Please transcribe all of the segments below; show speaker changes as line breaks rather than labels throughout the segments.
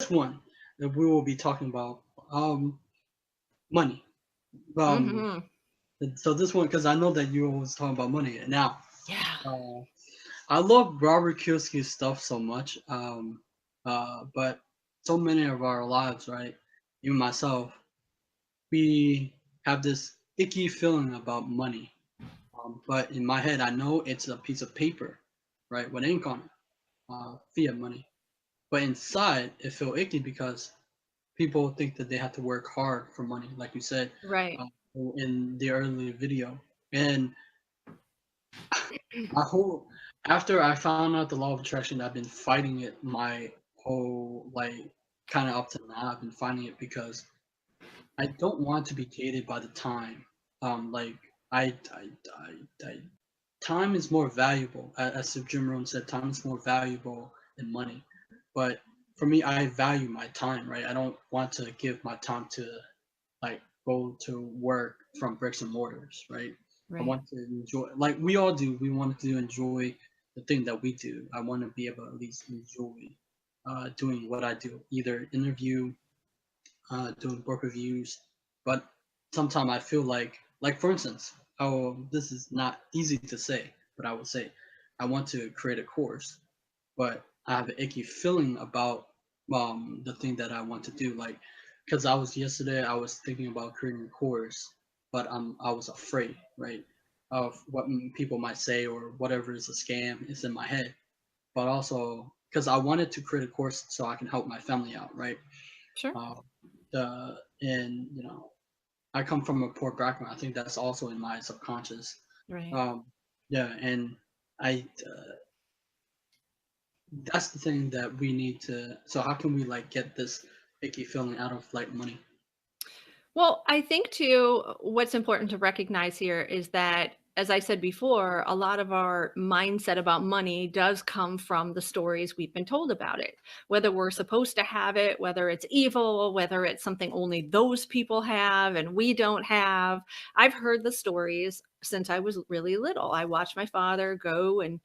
one that we will be talking about money. Um,
Hmm.
so this one, because I know that you always talking about money. And now,
Yeah.
uh, I love Robert Kiyosaki stuff so much. But so many of our lives, right? Even myself, we have this icky feeling about money. But in my head, I know it's a piece of paper, right, with ink on it, fiat money. But inside, it feel icky because people think that they have to work hard for money, like you said
Right.
uh, in the early video. And my whole after I found out the law of attraction, I've been fighting it my whole like kind of up to now. I've been fighting it because I don't want to be gated by the time. Like I time is more valuable, as Jim Rohn said. Time is more valuable than money. But for me, I value my time, right? I don't want to give my time to like go to work from bricks and mortars, right? I
Right.
want to enjoy, like we all do. We want to enjoy the thing that we do. I want to be able to at least enjoy doing what I do, either interview, doing book reviews. But sometimes I feel like for instance, oh, this is not easy to say, but I would say I want to create a course, but I have an icky feeling about the thing that I want to do. Like, because I was yesterday, I was thinking about creating a course, but I was afraid, right, of what people might say or whatever is a scam is in my head. But also because I wanted to create a course so I can help my family out, right?
Sure.
Uh, and I come from a poor background. I think that's also in my subconscious.
Right.
Um, yeah, and I that's the thing that we need to. So how can we like get this icky feeling out of like money?
Well, I think too, what's important to recognize here is that, as I said before, a lot of our mindset about money does come from the stories we've been told about it. Whether we're supposed to have it, whether it's evil, whether it's something only those people have and we don't have. I've heard the stories since I was really little. I watched my father go and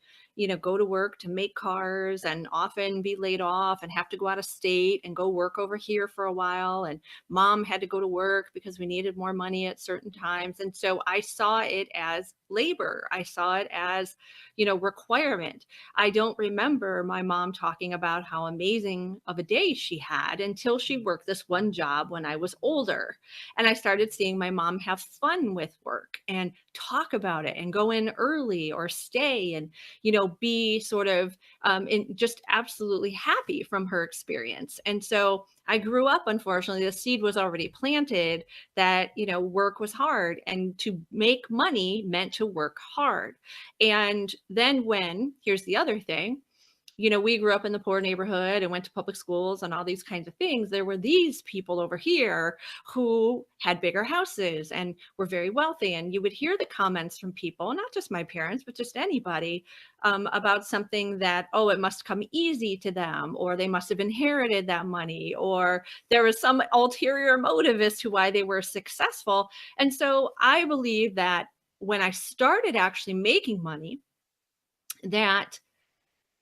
go to work to make cars and often be laid off and have to go out of state and go work over here for a while. And mom had to go to work because we needed more money at certain times. And so I saw it as labor. I saw it as, requirement. I don't remember my mom talking about how amazing of a day she had until she worked this one job when I was older. And I started seeing my mom have fun with work and talk about it and go in early or stay and, be sort of just absolutely happy from her experience. And so I grew up, unfortunately, the seed was already planted that, work was hard and to make money meant to work hard. And then here's the other thing, we grew up in the poor neighborhood and went to public schools and all these kinds of things. There were these people over here who had bigger houses and were very wealthy. And you would hear the comments from people, not just my parents, but just anybody, about something that, oh, it must come easy to them, or they must have inherited that money, or there was some ulterior motive as to why they were successful. And so I believe that when I started actually making money, that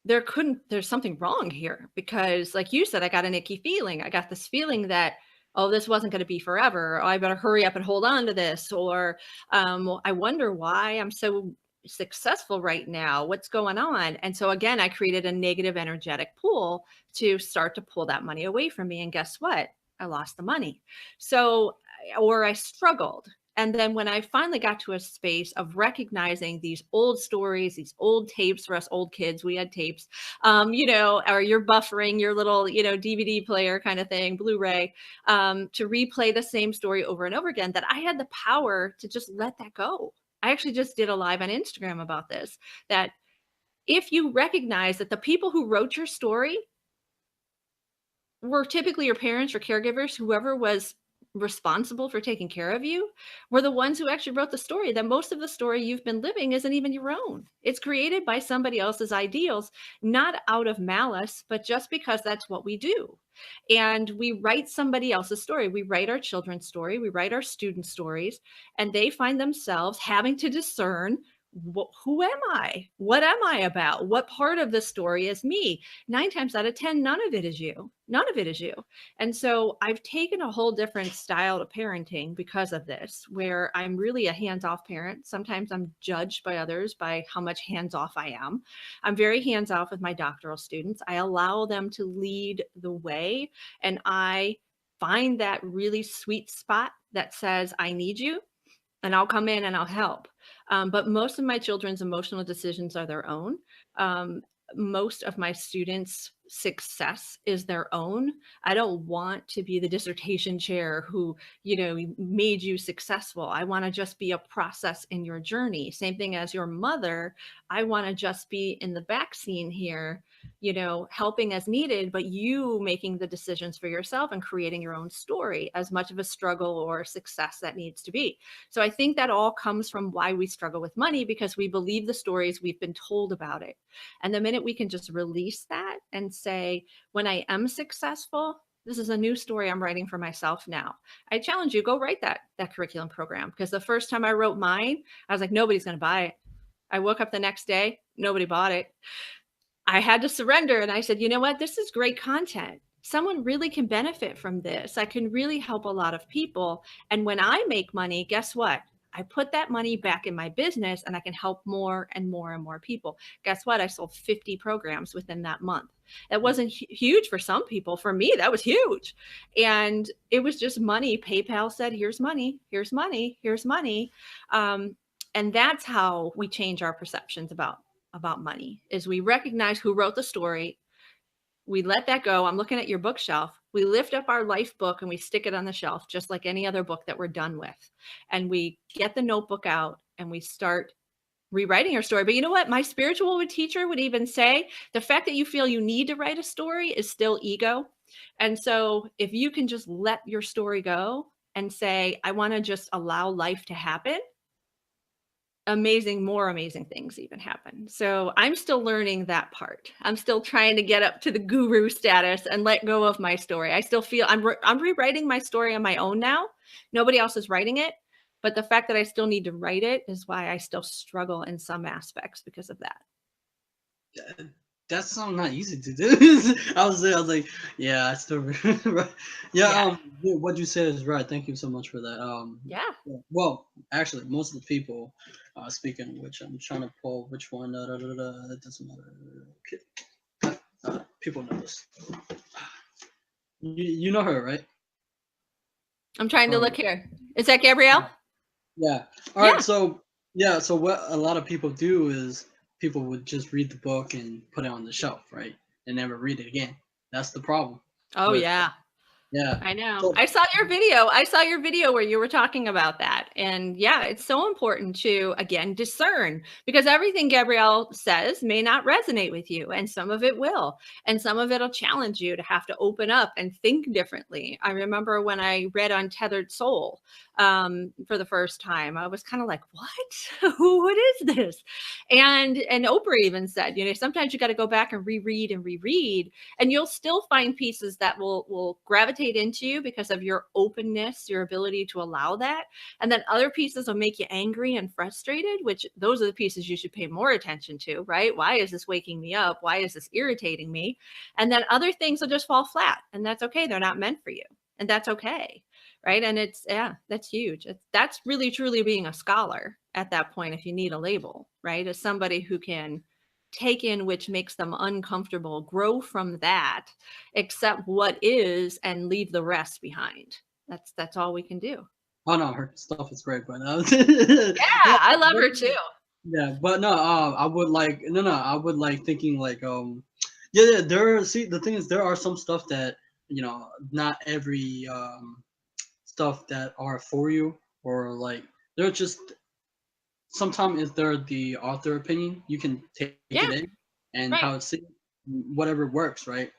there's something wrong here because like you said, I got an icky feeling. I got this feeling that, oh, this wasn't going to be forever. Oh, I better hurry up and hold on to this. Or I wonder why I'm so successful right now. What's going on? And so again, I created a negative energetic pool to start to pull that money away from me. And guess what? I lost the money. So, or I struggled. And then when I finally got to a space of recognizing these old stories, these old tapes, for us old kids, we had tapes, or you're buffering your little, DVD player kind of thing, Blu-ray, to replay the same story over and over again, that I had the power to just let that go. I actually just did a live on Instagram about this, that if you recognize that the people who wrote your story were typically your parents or caregivers, whoever was responsible for taking care of you, were the ones who actually wrote the story, that most of the story you've been living isn't even your own. It's created by somebody else's ideals, not out of malice, but just because that's what we do. And we write somebody else's story. We write our children's story, we write our students' stories, and they find themselves having to discern who am I? What am I about? What part of the story is me? 9 times out of 10, none of it is you. None of it is you. And so I've taken a whole different style to parenting because of this, where I'm really a hands-off parent. Sometimes I'm judged by others by how much hands-off I am. I'm very hands-off with my doctoral students. I allow them to lead the way, and I find that really sweet spot that says, I need you, and I'll come in and I'll help. But most of my children's emotional decisions are their own. Um, Most of my students' success is their own. I don't want to be the dissertation chair who, made you successful. I want to just be a process in your journey. Same thing as your mother. I want to just be in the back scene here, helping as needed, but you making the decisions for yourself and creating your own story, as much of a struggle or success that needs to be. So I think that all comes from why we struggle with money, because we believe the stories we've been told about it. And the minute we can just release that and say, when I am successful, this is a new story I'm writing for myself now. I challenge you, go write that curriculum program. Because the first time I wrote mine, I was like, nobody's going to buy it. I woke up the next day, nobody bought it. I had to surrender, and I said, you know what? This is great content. Someone really can benefit from this. I can really help a lot of people. And when I make money, guess what? I put that money back in my business, and I can help more and more and more people. Guess what? I sold 50 programs within that month. That wasn't huge for some people. For me, that was huge. And it was just money. PayPal said, here's money, here's money, here's money. And that's how we change our perceptions about money, is we recognize who wrote the story. We let that go. I'm looking at your bookshelf. We lift up our life book and we stick it on the shelf, just like any other book that we're done with. And we get the notebook out and we start rewriting our story. But you know what? My spiritual teacher would even say, the fact that you feel you need to write a story is still ego. And so if you can just let your story go and say, I want to just allow life to happen, more amazing things even happen. So I'm still learning that part. I'm still trying to get up to the guru status and let go of my story. I still feel I'm rewriting my story on my own now. Nobody else is writing it. But the fact that I still need to write it is why I still struggle in some aspects because of that.
That's something not easy to do. I was like, yeah, I still, right. Yeah. What you said is right. Thank you so much for that.
Yeah.
Well, actually, most of the people, speaking of which, I'm trying to pull which one. It doesn't matter. Okay. People know this. You know her, right?
I'm trying to look here. Is that Gabrielle?
Yeah. All right. So so what a lot of people do is people would just read the book and put it on the shelf, right? And never read it again. That's the problem.
Oh, yeah.
Yeah.
I know. So, I saw your video where you were talking about that. And yeah, it's so important to, again, discern, because everything Gabrielle says may not resonate with you, and some of it will. And some of it'll challenge you to have to open up and think differently. I remember when I read Untethered Soul for the first time, I was kind of like, what? What is this? And Oprah even said, sometimes you got to go back and reread, and you'll still find pieces that will gravitate into you because of your openness, your ability to allow that. And then other pieces will make you angry and frustrated, which those are the pieces you should pay more attention to, right? Why is this waking me up? Why is this irritating me? And then other things will just fall flat, and that's okay. They're not meant for you, and that's okay. Right. And that's huge. That's really, truly being a scholar at that point, if you need a label, right? As somebody who can take in which makes them uncomfortable, grow from that, accept what is, and leave the rest behind. That's all we can do.
Oh no, her stuff is great, but
I love her too.
Yeah, but no, I would like I would like thinking like the thing is, there are some stuff that not every stuff that are for you, or like they're just, sometimes if they're the author opinion, you can take it in and how it's whatever works, right?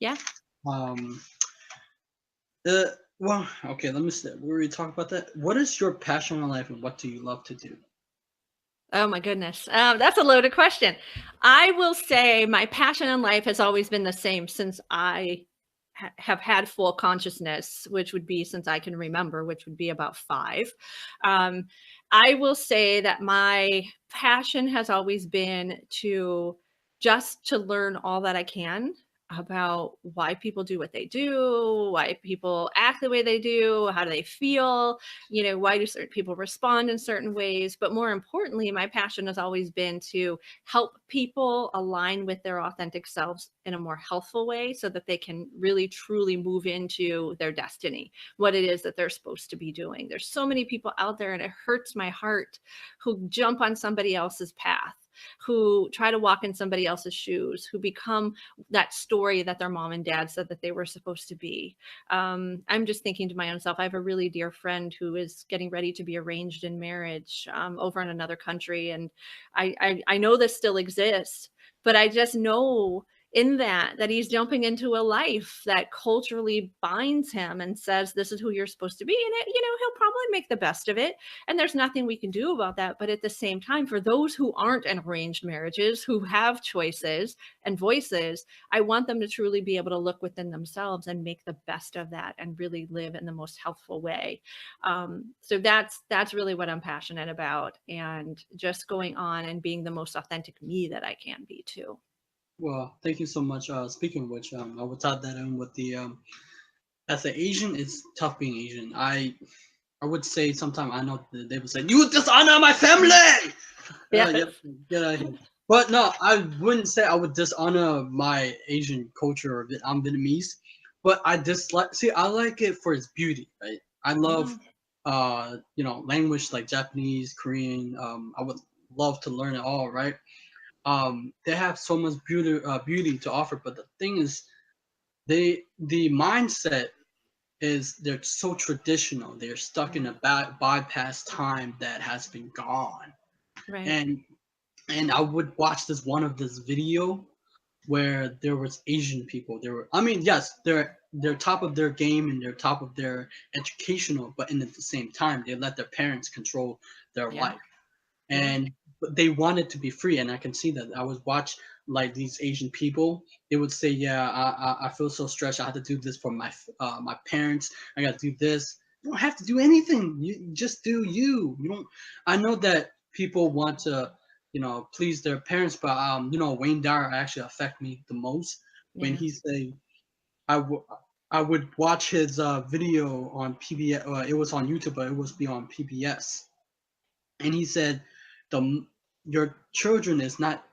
Yeah.
Well, okay, let me see. We already talked about that. What is your passion in life, and what do you love to do?
Oh my goodness. That's a loaded question. I will say my passion in life has always been the same since I have had full consciousness, which would be since I can remember, which would be about 5. Um, I will say that my passion has always been to just to learn all that I can about why people do what they do, why people act the way they do, how do they feel, why do certain people respond in certain ways. But more importantly, my passion has always been to help people align with their authentic selves in a more healthful way so that they can really truly move into their destiny, what it is that they're supposed to be doing. There's so many people out there, and it hurts my heart, who jump on somebody else's path, who try to walk in somebody else's shoes, who become that story that their mom and dad said that they were supposed to be. I'm just thinking to my own self, I have a really dear friend who is getting ready to be arranged in marriage over in another country. And I know this still exists, but I just know in that he's jumping into a life that culturally binds him and says this is who you're supposed to be, and he'll probably make the best of it, and there's nothing we can do about that. But at the same time, for those who aren't in arranged marriages, who have choices and voices, I want them to truly be able to look within themselves and make the best of that and really live in the most healthful way. So that's really what I'm passionate about, and just going on and being the most authentic me that I can be too.
Well, thank you so much. Speaking of which, I would tie that in with the as an Asian, it's tough being Asian. I would say sometimes I know that they would say you dishonor my family.
Yes.
Yep, get out of here. But no, I wouldn't say I would dishonor my Asian culture or I'm Vietnamese. But I dislike. See, I like it for its beauty, right? I love,
Yeah.
language like Japanese, Korean. I would love to learn it all, right? They have so much beauty to offer, but the thing is, the mindset is they're so traditional. They're stuck in a bypass time that has been gone.
Right.
And I would watch this video where there was Asian people. There were, I mean, yes, they're top of their game and they're top of their educational, but at the same time, they let their parents control their
Yeah.
life.
Yeah.
And but they wanted to be free, and I can see that. I was watch like these Asian people. They would say, "Yeah, I feel so stressed. I have to do this for my parents. I got to do this. You don't have to do anything. You just do you. You don't. I know that people want to, please their parents, but Wayne Dyer actually affect me the most when
Yeah.
he say I would. I would watch his video on PBS. It was on YouTube, but it was be on PBS, and he said the your children is not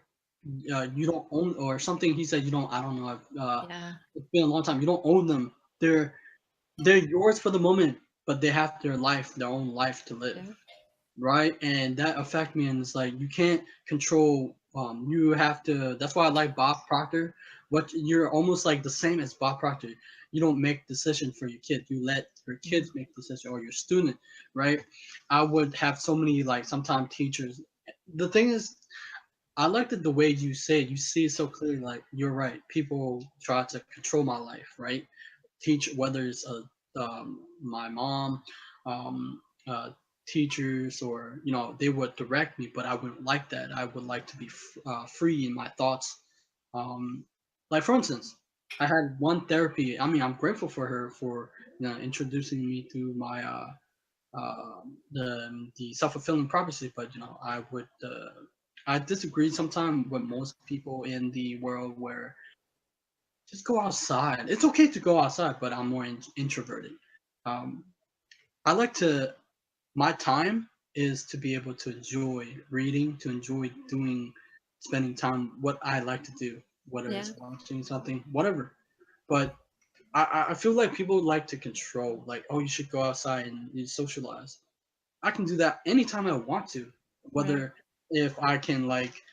you don't own or something. He said you don't. I don't know.
Yeah.
It's been a long time. You don't own them. They're yours for the moment, but they have their own life to live,
Yeah.
right? And that affect me, and it's like you can't control. You have to. That's why I like Bob Proctor. What you're almost like the same as Bob Proctor. You don't make decision for your kid. You let your
Yeah.
kids make decision or your student, right? I would have so many like sometimes teachers. The thing is, I liked it the way you say it. You see it so clearly. Like you're right. People try to control my life, right? Teach whether it's my mom, um, teachers, or they would direct me, but I wouldn't like that. I would like to be free in my thoughts. Um, like for instance, I had one therapy. I mean, I'm grateful for her for introducing me to my the self-fulfilling prophecy, but I disagree sometimes with most people in the world where just go outside. It's okay to go outside, but I'm more introverted. um, I like to my time is to be able to enjoy reading, to enjoy doing spending time what I like to do, whether
Yeah.
it's watching something, whatever. But I feel like people like to control, like, oh, you should go outside and you socialize. I can do that anytime I want to,
Right.
whether if I can like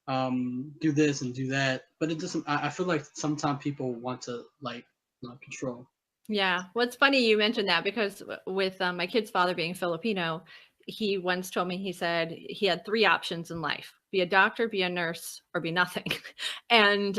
do this and do that. But it doesn't. I feel like sometimes people want to like control.
Yeah. Well, it's funny you mentioned that because with my kid's father being Filipino, he once told me, he said he had 3 options in life: be a doctor, be a nurse, or be nothing. And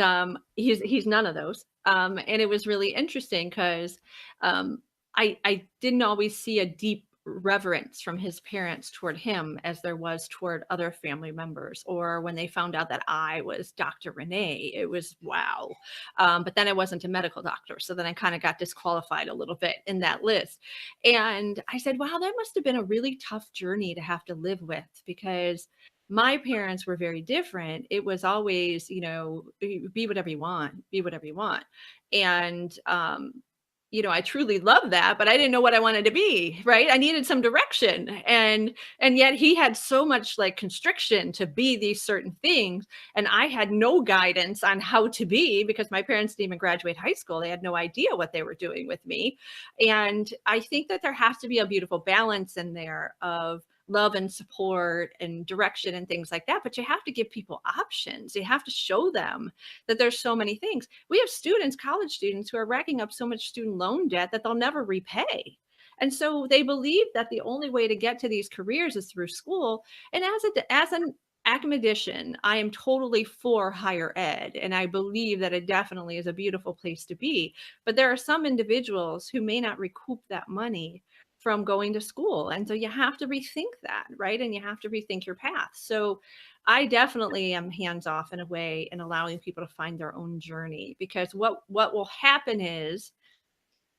he's none of those. And it was really interesting because I didn't always see a deep reverence from his parents toward him as there was toward other family members. Or when they found out that I was Dr. Renee, it was wow. But then I wasn't a medical doctor. So then I kind of got disqualified a little bit in that list. And I said, wow, that must have been a really tough journey to have to live with, because my parents were very different. It was always, be whatever you want, be whatever you want. And, I truly love that, but I didn't know what I wanted to be, right? I needed some direction. And yet he had so much like constriction to be these certain things. And I had no guidance on how to be, because my parents didn't even graduate high school. They had no idea what they were doing with me. And I think that there has to be a beautiful balance in there of love and support and direction and things like that. But you have to give people options. You have to show them that there's so many things. We have students, college students, who are racking up so much student loan debt that they'll never repay. And so they believe that the only way to get to these careers is through school. And as an academician, I am totally for higher ed. And I believe that it definitely is a beautiful place to be. But there are some individuals who may not recoup that money from going to school. And so you have to rethink that, right? And you have to rethink your path. So I definitely am hands off in a way and allowing people to find their own journey, because what will happen is,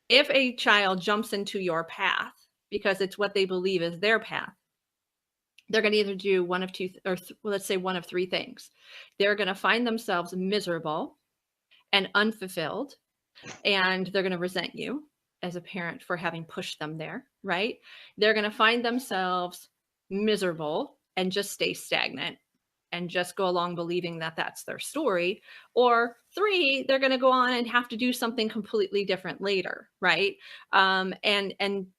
if a child jumps into your path because it's what they believe is their path, they're going to either do one of two, let's say one of three things. They're going to find themselves miserable and unfulfilled, and they're going to resent you as a parent for having pushed them there, right? They're going to find themselves miserable and just stay stagnant and just go along believing that that's their story. Or three, they're going to go on and have to do something completely different later, right? And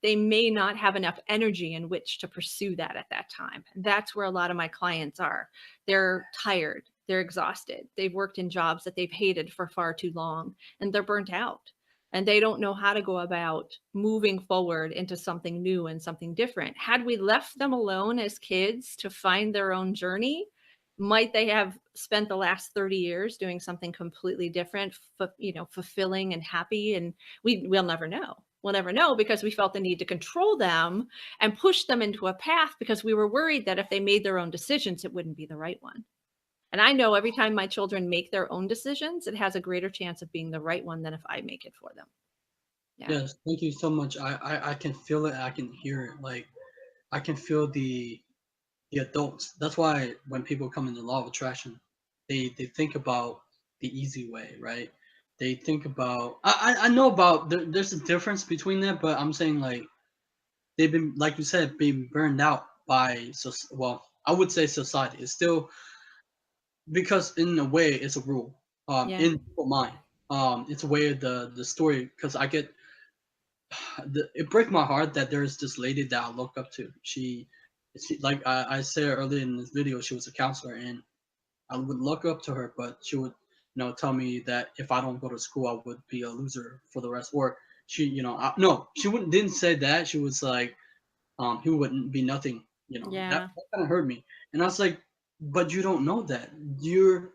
they may not have enough energy in which to pursue that at that time. That's where a lot of my clients are. They're tired, they're exhausted, they've worked in jobs that they've hated for far too long, and they're burnt out. And they don't know how to go about moving forward into something new and something different. Had we left them alone as kids to find their own journey, might they have spent the last 30 years doing something completely different, fulfilling and happy? And we'll never know. We'll never know, because we felt the need to control them and push them into a path because we were worried that if they made their own decisions, it wouldn't be the right one. And I know every time my children make their own decisions, it has a greater chance of being the right one than if I make it for them. Yeah.
Yes, thank you so much. I can feel it. I can hear it. Like I can feel the adults. That's why when people come in the law of attraction, they think about the easy way, right? They think about I know about there's a difference between that, but I'm saying like they've been, like you said, being burned out by, so well, I would say society. It's still, because in a way it's a rule
Yeah.
in people's mind. It's a way of the story, because I get it breaks my heart that there's this lady that I look up to. She like I said earlier in this video, she was a counselor, and I would look up to her, but she would, tell me that if I don't go to school, I would be a loser for the rest. Or she, no, she wouldn't didn't say that. She was like, he wouldn't be nothing. That
Yeah.
kind of hurt me, and I was like, but you don't know that. You're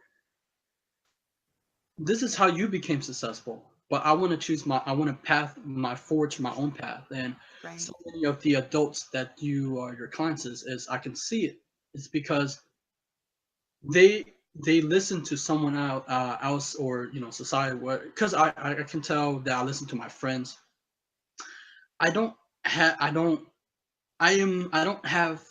This is how you became successful. But I want to forge my own path. And
Right.
so many of the adults that you are your clients is I can see it. It's because they they listen to someone else, or society. Because I can tell that I listen to my friends. I don't have I don't I don't have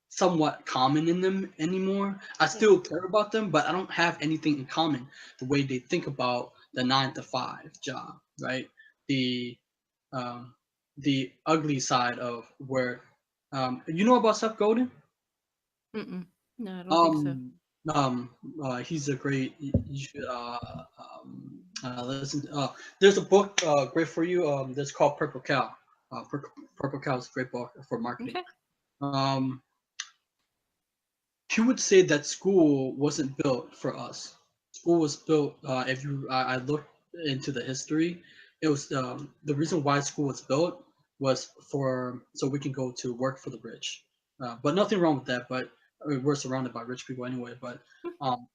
somewhat common in them anymore. I
Yeah.
still care about them, but I don't have anything in common. The way they think about the 9 to 5 job, right? The um, the ugly side of where, about Seth Godin.
Mm-mm. No, I don't think so.
Um, he's a great. You should listen. There's a book great for you. That's called Purple Cow. Purple Cow is a great book for marketing.
Okay.
Um, he would say that school wasn't built for us. School was built. If you, I looked into the history. It was the reason why school was built was for so we can go to work for the rich. But nothing wrong with that. But I mean, we're surrounded by rich people anyway. But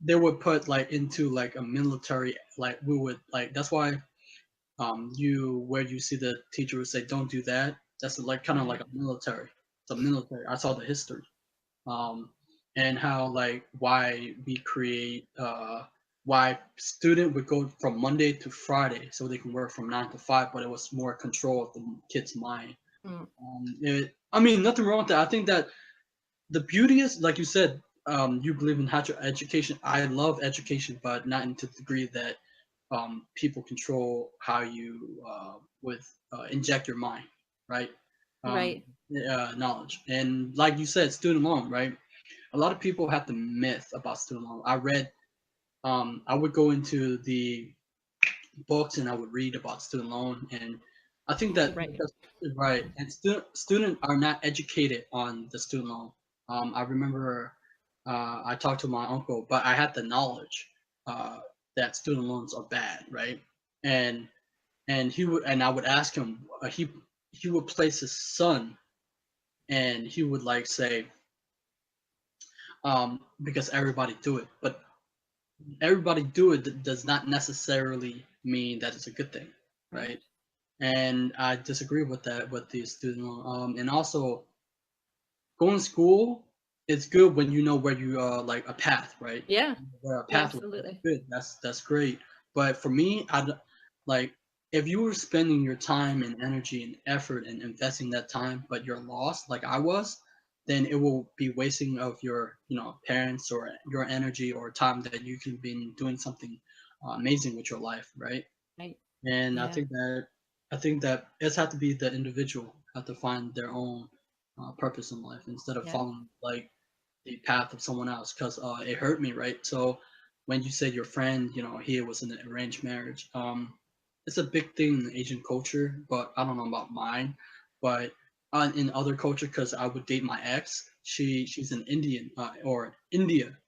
they would put like into like a military. Like we would like that's why you where you see the teacher would say don't do that. That's like kind of like
Right.
a military. It's a military. I saw the history, um, and how like why we create why student would go from Monday to Friday so they can work from 9 to 5, but it was more control of the kid's mind.
Mm.
I mean, nothing wrong with that. I think that the beauty is, like you said, you believe in higher education. I love education, but not into the degree that people control how you inject your mind, right? Um,
Right.
Knowledge. And like you said, student loan, right? A lot of people have the myth about student loan. I would go into the books and I would read about student loan, and I think that
Right.
because right, and students are not educated on the student loan. I remember I talked to my uncle, but I had the knowledge uh, that student loans are bad, right? And and I would ask him. He would place his son, and he would like say because everybody do it, but everybody do it does not necessarily mean that it's a good thing,
Right.
right? And I disagree with that with the student loan. And also going to school is good when you know where you like a path, right?
Yeah.
Where a
Yeah,
path was
absolutely.
good. That's great. But for me, like if you were spending your time and energy and effort and investing that time, but you're lost, like I was, then it will be wasting of your parents or your energy or time that you can be doing something amazing with your life, right?
Right.
And
Yeah.
I think that it's had to be the individual have to find their own purpose in life instead of
Yeah.
following like the path of someone else because it hurt me, right? So when you said your friend, he was in an arranged marriage, it's a big thing in Asian culture, but I don't know about mine. But in other culture, because I would date my ex, she's an Indian or India.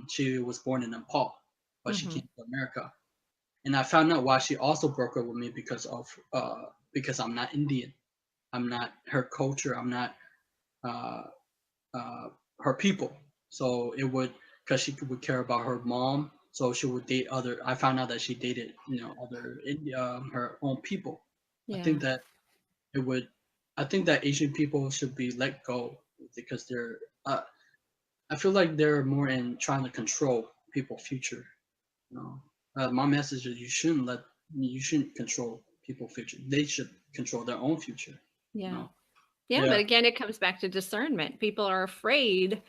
She was born in Nepal, but she
Hmm.
came to America, and I found out why she also broke up with me because I'm not Indian. I'm not her culture. I'm not uh, uh, her people. So it would because she would care about her mom. So she would date other. I found out that she dated other India, her own people. I
Yeah.
think that it would. I think that Asian people should be let go because they're. I feel like they're more in trying to control people's future. No. My message is you shouldn't control people's future. They should control their own future.
Yeah.
No.
Yeah, but
Yeah.
again, it comes back to discernment. People are afraid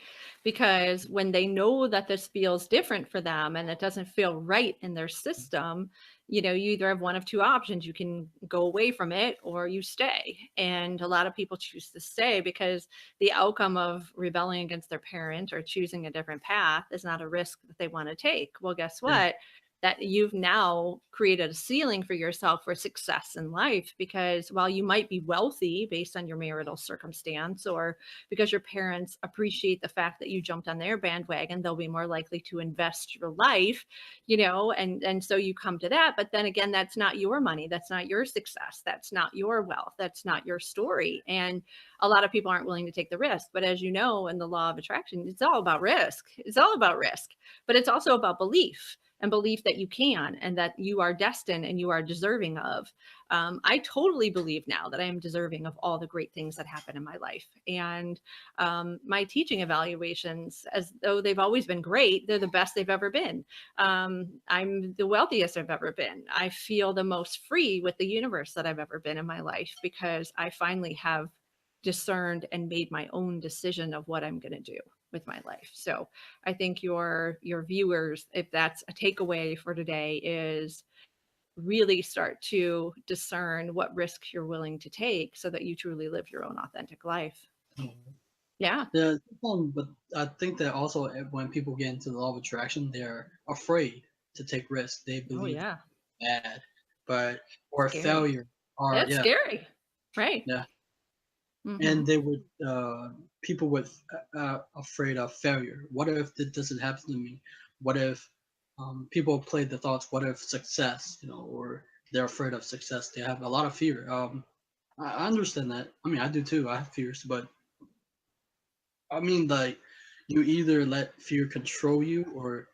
because when they know that this feels different for them and it doesn't feel right in their system, you either have one of two options. You can go away from it or you stay. And a lot of people choose to stay because the outcome of rebelling against their parent or choosing a different path is not a risk that they want to take. Well, guess
Yeah.
what? That you've now created a ceiling for yourself for success in life because while you might be wealthy based on your marital circumstance or because your parents appreciate the fact that you jumped on their bandwagon, they'll be more likely to invest your life, and so you come to that. But then again, that's not your money, that's not your success, that's not your wealth, that's not your story. And a lot of people aren't willing to take the risk. But as you know, in the law of attraction, it's all about risk. It's all about risk, but it's also about belief and belief that you can and that you are destined and you are deserving of. I totally believe now that I am deserving of all the great things that happen in my life. And my teaching evaluations, as though they've always been great, they're the best they've ever been. I'm the wealthiest I've ever been. I feel the most free with the universe that I've ever been in my life because I finally have discerned and made my own decision of what I'm going to do with my life. So I think your viewers, if that's a takeaway for today, is really start to discern what risks you're willing to take so that you truly live your own authentic life. Yeah.
Yeah. But I think that also when people get into the law of attraction, they're afraid to take risks. They
Oh
believe
yeah.
bad, but or
Scary.
failure, or
It's
yeah,
scary. Right.
yeah.
Hmm.
And they would people would afraid of failure. What if this doesn't happen to me? What if people play the thoughts? What if success? Or they're afraid of success. They have a lot of fear. I understand that. I mean, I do too. I have fears, but I mean, like, you either let fear control you or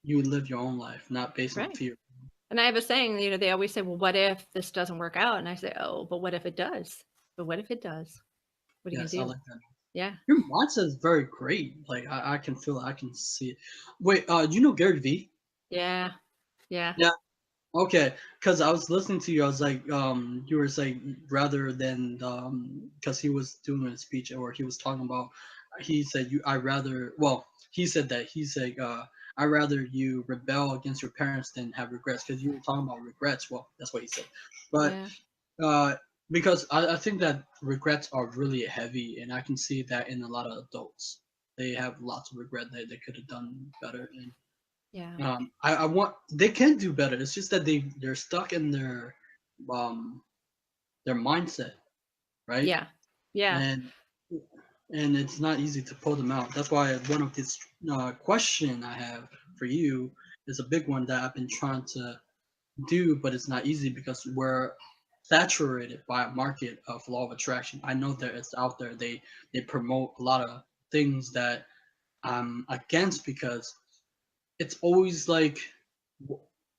you live your own life, not based on
Right.
fear.
And I have a saying, they always say, well, what if this doesn't work out? And I say, oh, but what if it does? But what if it does? What are you
Yes, I
gonna do?
like that.
Yeah.
Your mindset is very great. Like I can feel it, I can see it. Wait, do you know Gary Vee?
Yeah. Yeah.
Yeah. Okay, because I was listening to you, I was like, you were saying rather than, because he was doing a speech or he was talking about, he said I rather, well, he said that I rather you rebel against your parents than have regrets, because you were talking about regrets. Well, that's what he said, but
Yeah.
uh, because I think that regrets are really heavy, and I can see that in a lot of adults. They have lots of regret that they could have done better, and
Yeah.
I want they can do better. It's just that they're stuck in um their mindset, right?
Yeah. Yeah.
And it's not easy to pull them out. That's why one of this question I have for you is a big one that I've been trying to do, but it's not easy because we're saturated by a market of law of attraction. I know that it's out there. They promote a lot of things that I'm against because it's always like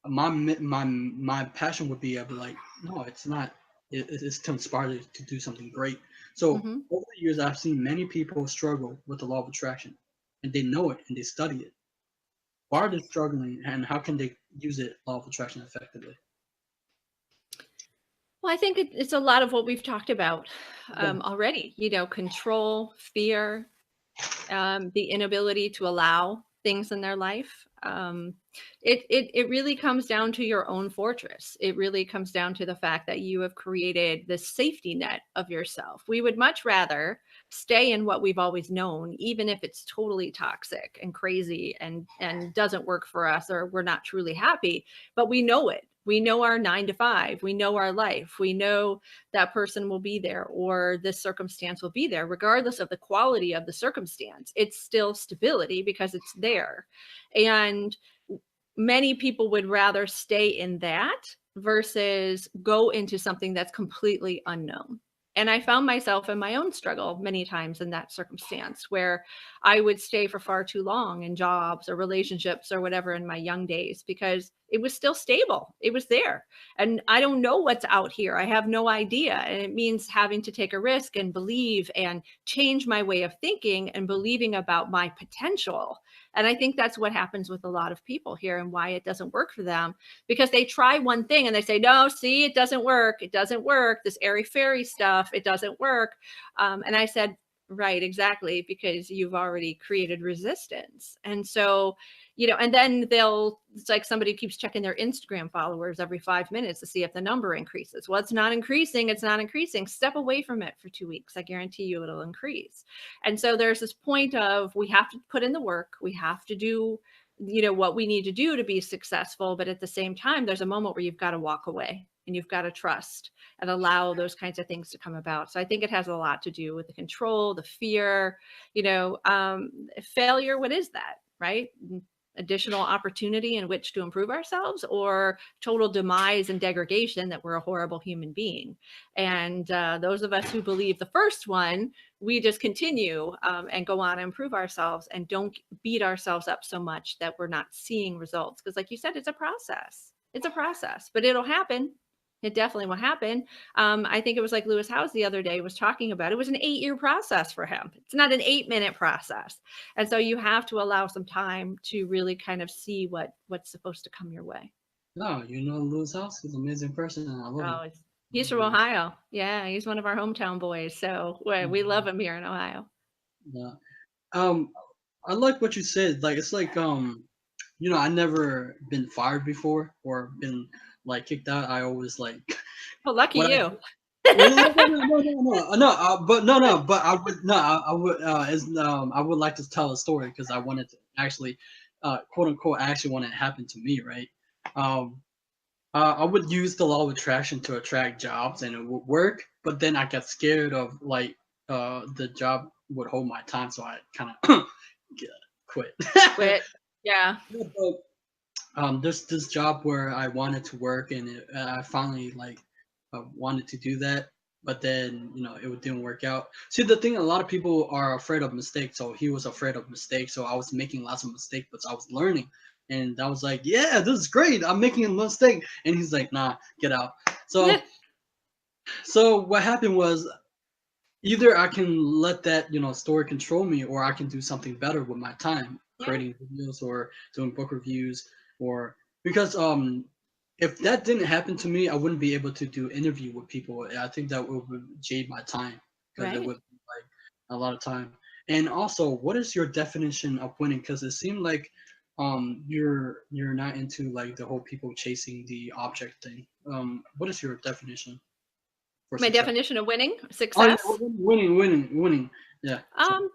my passion would be, I'd be like, no, it's not. It's to inspire you to do something great. So
Mhm.
over the years, I've seen many people struggle with the law of attraction, and they know it and they study it. Why are they struggling, and how can they use it, law of attraction, effectively?
Well, I think it's a lot of what we've talked about
Yeah.
already. Control, fear, the inability to allow things in their life. It really comes down to your own fortress. It really comes down to the fact that you have created this safety net of yourself. We would much rather stay in what we've always known, even if it's totally toxic and crazy and doesn't work for us or we're not truly happy, but we know it. We know our 9 to 5. We know our life. We know that person will be there or this circumstance will be there, regardless of the quality of the circumstance. It's still stability because it's there. And many people would rather stay in that versus go into something that's completely unknown. And I found myself in my own struggle many times in that circumstance where I would stay for far too long in jobs or relationships or whatever in my young days because it was still stable. It was there. And I don't know what's out here. I have no idea. And it means having to take a risk and believe and change my way of thinking and believing about my potential. And I think that's what happens with a lot of people here and why it doesn't work for them because they try one thing and they say, no, see, it doesn't work. It doesn't work. This airy fairy stuff, it doesn't work. And I said, right, exactly, because you've already created resistance. And so, and then it's like somebody keeps checking their Instagram followers every 5 minutes to see if the number increases. Well, it's not increasing. It's not increasing. Step away from it for 2 weeks. I guarantee you it'll increase. And so there's this point of we have to put in the work. We have to do, what we need to do to be successful. But at the same time, there's a moment where you've got to walk away and you've got to trust and allow those kinds of things to come about. So I think it has a lot to do with the control, the fear, failure. What is that, right? Additional opportunity in which to improve ourselves or total demise and degradation that we're a horrible human being. And those of us who believe the first one, we just continue and go on and improve ourselves and don't beat ourselves up so much that we're not seeing results. Because like you said, it's a process. It's a process, but it'll happen. It definitely will happen. I think it was like Lewis Howes the other day was talking about. It was an 8-year process for him. It's not an 8-minute process. And so you have to allow some time to really kind of see what's supposed to come your way.
No, Louis House. He's an amazing person, and I love him.
Oh, he's from Ohio. Yeah, he's one of our hometown boys. So we love him here in Ohio.
Yeah. Um, I like what you said. Like it's like I never been fired before or been like kicked out. I always like
Oh, lucky
what I
you.
but I would no, I would I would like to tell a story because I wanted to actually, quote unquote, I actually want it to happen to me, right? Um, I would use the law of attraction to attract jobs and it would work, but then I got scared of like the job would hold my time, so I kind of quit.
Quit. Yeah.
Yeah, but there's this job where I wanted to work and I finally like wanted to do that, but then it didn't work out. See, the thing, a lot of people are afraid of mistakes, so he was afraid of mistakes, so I was making lots of mistakes, but I was learning, and I was like, yeah, this is great, I'm making a mistake, and he's like, nah, get out. So what happened was either I can let that, story control me, or I can do something better with my time,
Yeah.
creating videos or doing book reviews, or because if that didn't happen to me, I wouldn't be able to do interview with people. I think that would jade my time because it
Right.
would be like a lot of time. And also, what is your definition of winning? Because it seemed like you're not into like the whole people chasing the object thing. What is your definition for
My
success?
definition of winning,
Oh yeah,
success.
winning. Yeah. So
Um,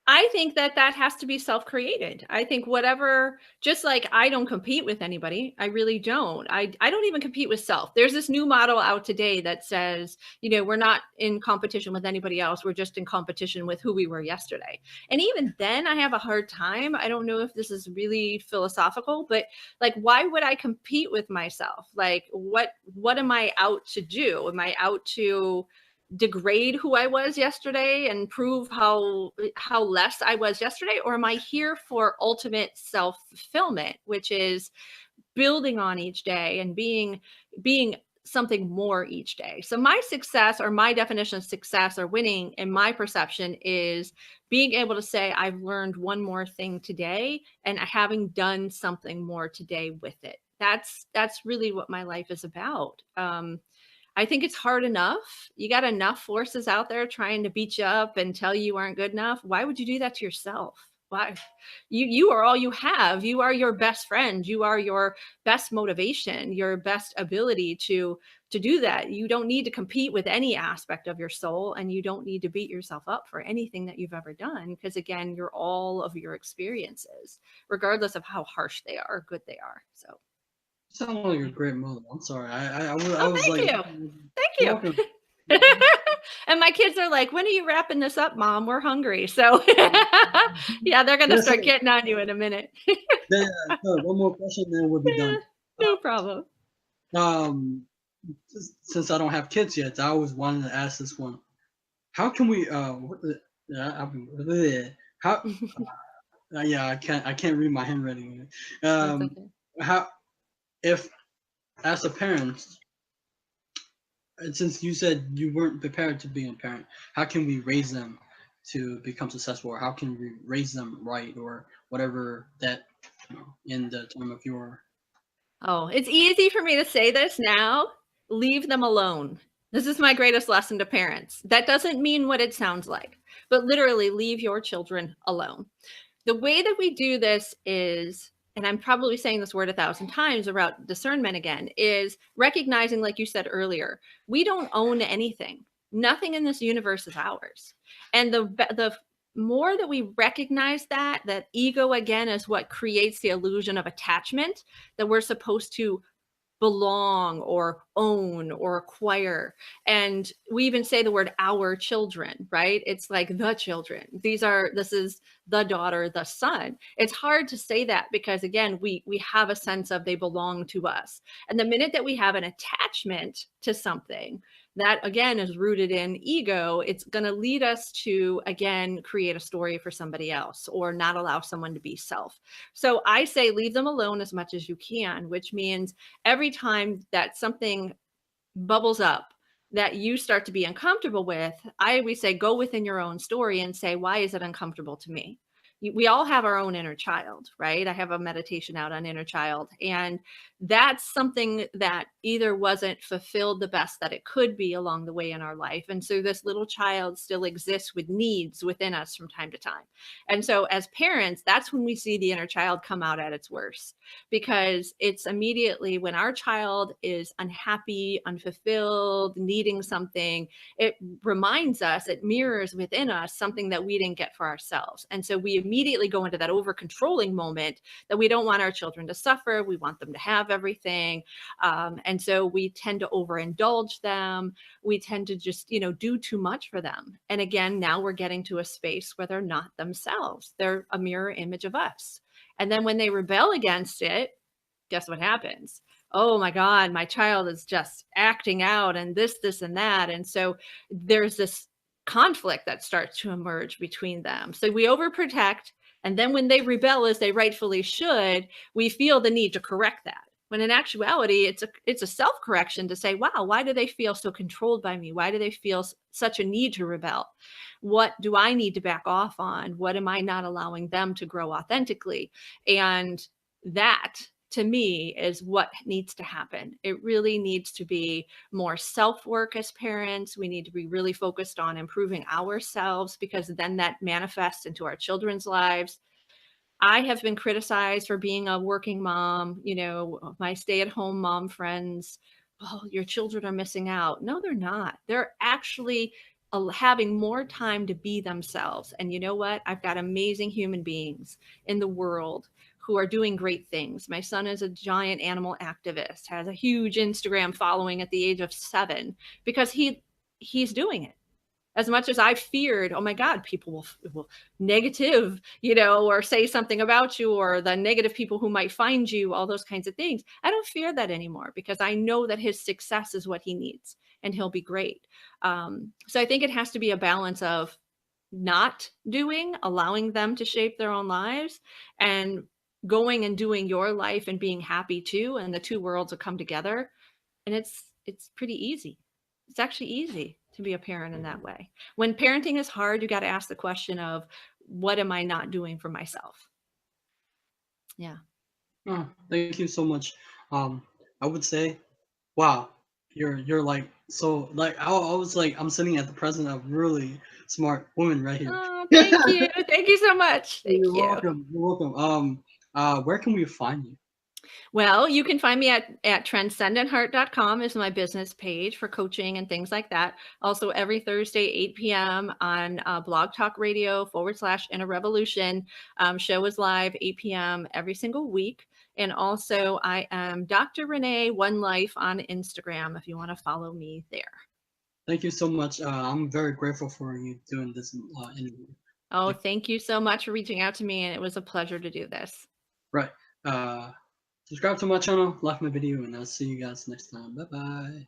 I think that that has to be self-created. I think whatever, just like I don't compete with anybody, I really don't. I don't even compete with self. There's this new model out today that says, we're not in competition with anybody else. We're just in competition with who we were yesterday. And even then I have a hard time. I don't know if this is really philosophical, but like, why would I compete with myself? Like, what am I out to do? Am I out to degrade who I was yesterday and prove how less I was yesterday, or am I here for ultimate self-fulfillment, which is building on each day and being something more each day? So my success, or my definition of success or winning in my perception, is being able to say I've learned one more thing today and having done something more today with it. That's really what my life is about. I think it's hard enough. You got enough forces out there trying to beat you up and tell you aren't good enough. Why would you do that to yourself? Why? You are all you have. You are your best friend. You are your best motivation, your best ability to do that. You don't need to compete with any aspect of your soul, and you don't need to beat yourself up for anything that you've ever done, because again, you're all of your experiences, regardless of how harsh they are or good they are. So,
you sound like a great mother. I'm sorry. I
oh,
was like,
thank you. Thank
you're
you.
welcome.
And my kids are like, "When are you wrapping this up, Mom? We're hungry." So, yeah, they're gonna
Yes, sir.
start getting on you in a minute.
Yeah, sir. One more question, then we'll be done.
No problem.
Um, since I don't have kids yet, I always wanted to ask this one. How can we? How? Yeah, I can't read my handwriting.
That's
Um,
okay.
how if as a parent, since you said you weren't prepared to be a parent, how can we raise them to become successful, or how can we raise them right, or whatever that, in the term of your.
Oh, it's easy for me to say this now. Leave them alone. This is my greatest lesson to parents. That doesn't mean what it sounds like, but literally leave your children alone. The way that we do this is, and I'm probably saying this word 1,000 times about discernment again, is recognizing, like you said earlier, we don't own anything. Nothing in this universe is ours. And the more that we recognize that ego again is what creates the illusion of attachment, that we're supposed to belong or own or acquire. And we even say the word our children, right? It's like the children. This is the daughter, the son. It's hard to say that because again, we have a sense of they belong to us. And the minute that we have an attachment to something, that again is rooted in ego, it's going to lead us to again create a story for somebody else or not allow someone to be self. So I say leave them alone as much as you can, which means every time that something bubbles up that you start to be uncomfortable with, I always say go within your own story and say, why is it uncomfortable to me? We all have our own inner child, right? I have a meditation out on inner child, and that's something that either wasn't fulfilled the best that it could be along the way in our life. And so this little child still exists with needs within us from time to time. And so as parents, that's when we see the inner child come out at its worst, because it's immediately when our child is unhappy, unfulfilled, needing something, it reminds us, it mirrors within us something that we didn't get for ourselves. And so we immediately go into that over controlling moment that we don't want our children to suffer. We want them to have everything. And so we tend to overindulge them. We tend to just, do too much for them. And again, now we're getting to a space where they're not themselves. They're a mirror image of us. And then when they rebel against it, guess what happens? Oh my God, my child is just acting out and this, and that. And so there's this conflict that starts to emerge between them. So we overprotect. And then when they rebel, as they rightfully should, we feel the need to correct that. When in actuality, it's a self-correction to say, wow, why do they feel so controlled by me? Why do they feel such a need to rebel? What do I need to back off on? What am I not allowing them to grow authentically? And that, to me, is what needs to happen. It really needs to be more self work as parents. We need to be really focused on improving ourselves, because then that manifests into our children's lives. I have been criticized for being a working mom, my stay-at-home mom friends. Oh, your children are missing out. No, they're not. They're actually having more time to be themselves. And you know what? I've got amazing human beings in the world who are doing great things. My son is a giant animal activist, has a huge Instagram following at the age of 7 because he's doing it. As much as I feared, oh my God, people will negative, or say something about you, or the negative people who might find you, all those kinds of things. I don't fear that anymore because I know that his success is what he needs and he'll be great. So I think it has to be a balance of not doing, allowing them to shape their own lives, and going and doing your life and being happy too. And the two worlds will come together. And it's pretty easy. It's actually easy to be a parent in that way. When parenting is hard, you got to ask the question of, what am I not doing for myself? Yeah.
Oh, thank you so much. I would say, wow, you're like, so like I was like, I'm sitting at the presence of really smart woman right here.
Oh, thank you. Thank you so much. Thank
You're
you.
welcome. You're welcome. Where can we find you?
Well, you can find me at transcendentheart.com is my business page for coaching and things like that. Also, every Thursday, 8 p.m. on Blog Talk Radio /Inner Revolution. Show is live 8 p.m. every single week. And also, I am Dr. Renee One Life on Instagram if you want to follow me there.
Thank you so much. I'm very grateful for you doing this interview.
Oh, thank you so much for reaching out to me. And it was a pleasure to do this.
Right. Subscribe to my channel, like my video, and I'll see you guys next time. Bye bye.